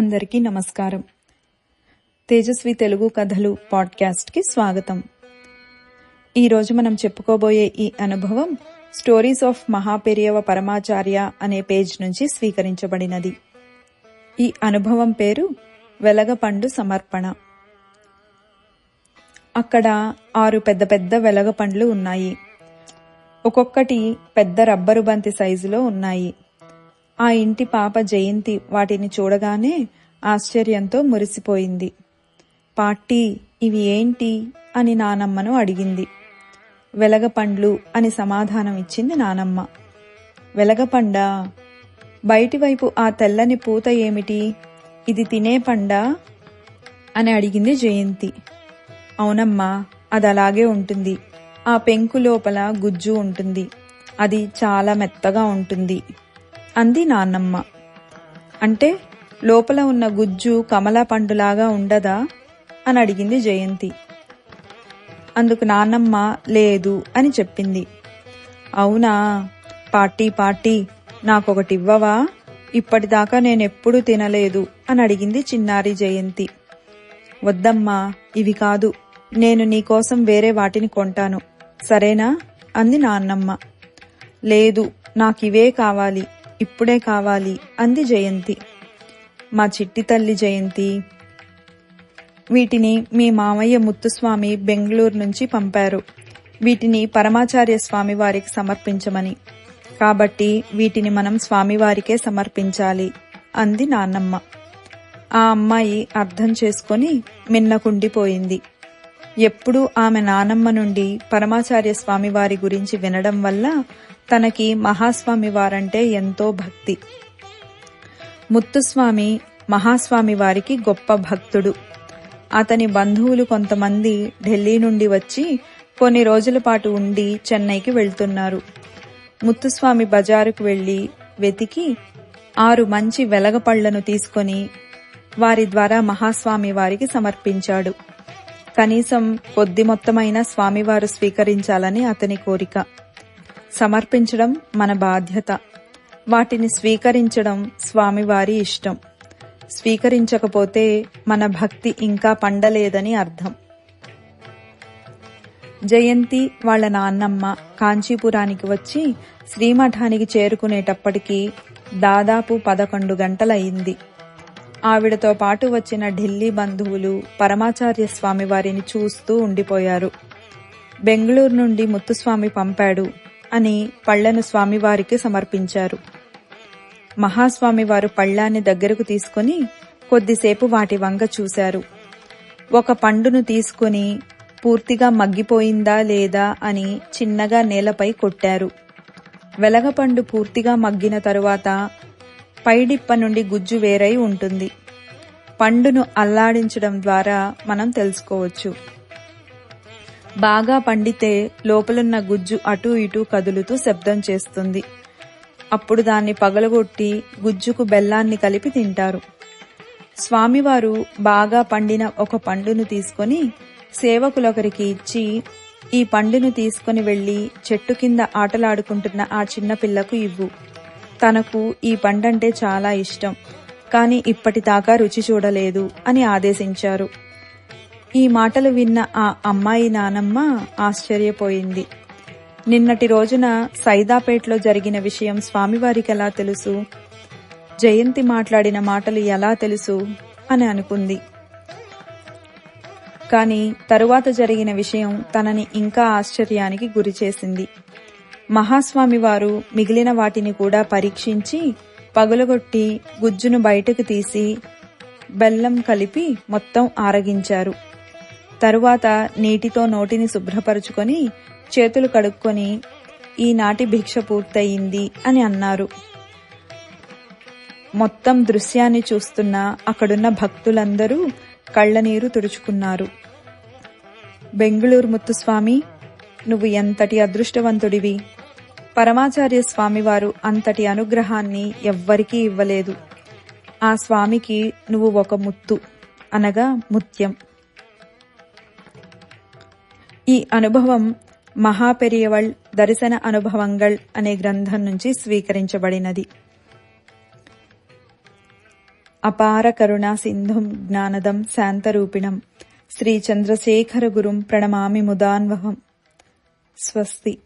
అందరికీ నమస్కారం. తేజస్వి తెలుగు కథలు పాడ్కాస్ట్కి స్వాగతం. ఈరోజు మనం చెప్పుకోబోయే ఈ అనుభవం స్టోరీస్ ఆఫ్ మహాపెరియవ పరమాచార్య అనే పేజ్ నుంచి స్వీకరించబడినది. ఈ అనుభవం పేరు వెలగపండు సమర్పణ. అక్కడ 6 పెద్ద పెద్ద వెలగపండ్లు ఉన్నాయి. ఒక్కొక్కటి పెద్ద రబ్బరు బంతి సైజులో ఉన్నాయి. ఆ ఇంటి పాప జయంతి వాటిని చూడగానే ఆశ్చర్యంతో మురిసిపోయింది. పాటీ, ఇవి ఏంటి అని నానమ్మను అడిగింది. వెలగపండ్లు అని సమాధానం ఇచ్చింది నానమ్మ. వెలగపండా? బయటివైపు ఆ తెల్లని పూత ఏమిటి? ఇది తినే పండా అని అడిగింది జయంతి. అవునమ్మా, అది అలాగే ఉంటుంది. ఆ పెంకు లోపల గుజ్జు ఉంటుంది. అది చాలా మెత్తగా ఉంటుంది అంది నాన్నమ్మ. అంటే లోపల ఉన్న గుజ్జు కమలా పండులాగా ఉండదా అని అడిగింది జయంతి. అందుకు నాన్నమ్మ లేదు అని చెప్పింది. అవునా? పాటీ నాకొకటివ్వవా? ఇప్పటిదాకా నేనెప్పుడూ తినలేదు అని అడిగింది చిన్నారి జయంతి. వద్దమ్మా, ఇవి కాదు, నేను నీకోసం వేరే వాటిని కొంటాను, సరేనా అంది నాన్నమ్మ. లేదు, నాకివే కావాలి, ఇప్పుడే కావాలి అంది జయంతి. మా చిట్టి తల్లి జయంతి, వీటిని మీ మామయ్య ముత్తుస్వామి బెంగళూరు నుంచి పంపారు. వీటిని పరమాచార్య స్వామి వారికి సమర్పించమని. కాబట్టి వీటిని మనం స్వామివారికే సమర్పించాలి అంది నాన్నమ్మ. ఆ అమ్మాయి అర్థం చేసుకొని మిన్నకుండిపోయింది. ఎప్పుడూ ఆమె నానమ్మ నుండి పరమాచార్య స్వామివారి గురించి వినడం వల్ల తనకి మహాస్వామి వారంటే ఎంతో భక్తి. ముత్తుస్వామి మహాస్వామి వారికి గొప్ప భక్తుడు. అతని బంధువులు కొంతమంది ఢిల్లీ నుండి వచ్చి కొన్ని రోజుల పాటు ఉండి చెన్నైకి వెళ్తున్నారు. ముత్తుస్వామి బజారుకు వెళ్లి వెతికి 6 మంచి వెలగపళ్లను తీసుకొని వారి ద్వారా మహాస్వామి వారికి సమర్పించాడు. కనీసం కొద్ది మొత్తమైన స్వామివారు స్వీకరించాలని అతని కోరిక. సమర్పించడం మన బాధ్యత, వాటిని స్వీకరించడం స్వామివారి ఇష్టం. స్వీకరించకపోతే మన భక్తి ఇంకా పండలేదని అర్థం. జయంతి వాళ్ళ నాన్నమ్మ కాంచీపురానికి వచ్చి శ్రీమఠానికి చేరుకునేటప్పటికి దాదాపు 11 గంటలయింది. ఆవిడతో పాటు వచ్చిన ఢిల్లీ బంధువులు పరమాచార్య స్వామి వారిని చూస్తూ ఉండిపోయారు. బెంగళూరు నుండి ముత్తుస్వామి పంపాడు అని పళ్లను స్వామివారికి సమర్పించారు. మహాస్వామివారు పళ్లాన్ని దగ్గరకు తీసుకుని కొద్దిసేపు వాటి వంక చూశారు. ఒక పండును తీసుకుని పూర్తిగా మగ్గిపోయిందా లేదా అని చిన్నగా నేలపై కొట్టారు. వెలగపండు పూర్తిగా మగ్గిన తరువాత పైడిప్ప నుండి గుజ్జు వేరై ఉంటుంది. పండును అల్లాడించడం ద్వారా మనం తెలుసుకోవచ్చు. బాగా పండితే లోపలున్న గుజ్జు అటూ ఇటూ కదులుతూ శబ్దం చేస్తుంది. అప్పుడు దాన్ని పగలగొట్టి గుజ్జుకు బెల్లాన్ని కలిపి తింటారు. స్వామివారు బాగా పండిన ఒక పండును తీసుకొని సేవకులొకరికి ఇచ్చి, ఈ పండును తీసుకుని వెళ్లి చెట్టు కింద ఆటలాడుకుంటున్న ఆ చిన్న పిల్లకు ఇవ్వు. తనకు ఈ పండంటే చాలా ఇష్టం, కాని ఇప్పటిదాకా రుచి చూడలేదు అని ఆదేశించారు. ఈ మాటలు విన్న ఆ అమ్మాయి నానమ్మ ఆశ్చర్యపోయింది. నిన్నటి రోజున సైదాపేటలో జరిగిన విషయం స్వామివారికి ఎలా తెలుసు? జయంతి మాట్లాడిన మాటలు ఎలా తెలుసు అని అనుకుంది. కాని తరువాత జరిగిన విషయం తనని ఇంకా ఆశ్చర్యానికి గురిచేసింది. మహాస్వామివారు మిగిలిన వాటిని కూడా పరీక్షించి పగులగొట్టి గుజ్జును బయటకు తీసి బెల్లం కలిపి మొత్తం ఆరగించారు. తరువాత నీటితో నోటిని శుభ్రపరుచుకొని చేతులు కడుక్కొని ఈనాటి భిక్ష పూర్తయింది అని అన్నారు. మొత్తం దృశ్యాన్ని చూస్తున్న అక్కడున్న భక్తులందరూ కళ్ళనీరు తుడుచుకున్నారు. బెంగళూరు ముత్తుస్వామి, నువ్వు ఎంతటి అదృష్టవంతుడివి. పరమాచార్య స్వామివారు అంతటి అనుగ్రహాన్ని ఎవ్వరికీ ఇవ్వలేదు. ఆ స్వామికి నువ్వు ఒక ముత్తు, అనగా ముత్యం. ఈ అనుభవం మహాపెరియవళ్ దర్శన అనుభవంగళ్ అనే గ్రంథం నుంచి స్వీకరించబడినది. అపార కరుణా సింధుం జ్ఞానదం శాంతరూపిణం శ్రీ చంద్రశేఖర గురుం ప్రణమామి ముదాన్వహం. స్వస్తి.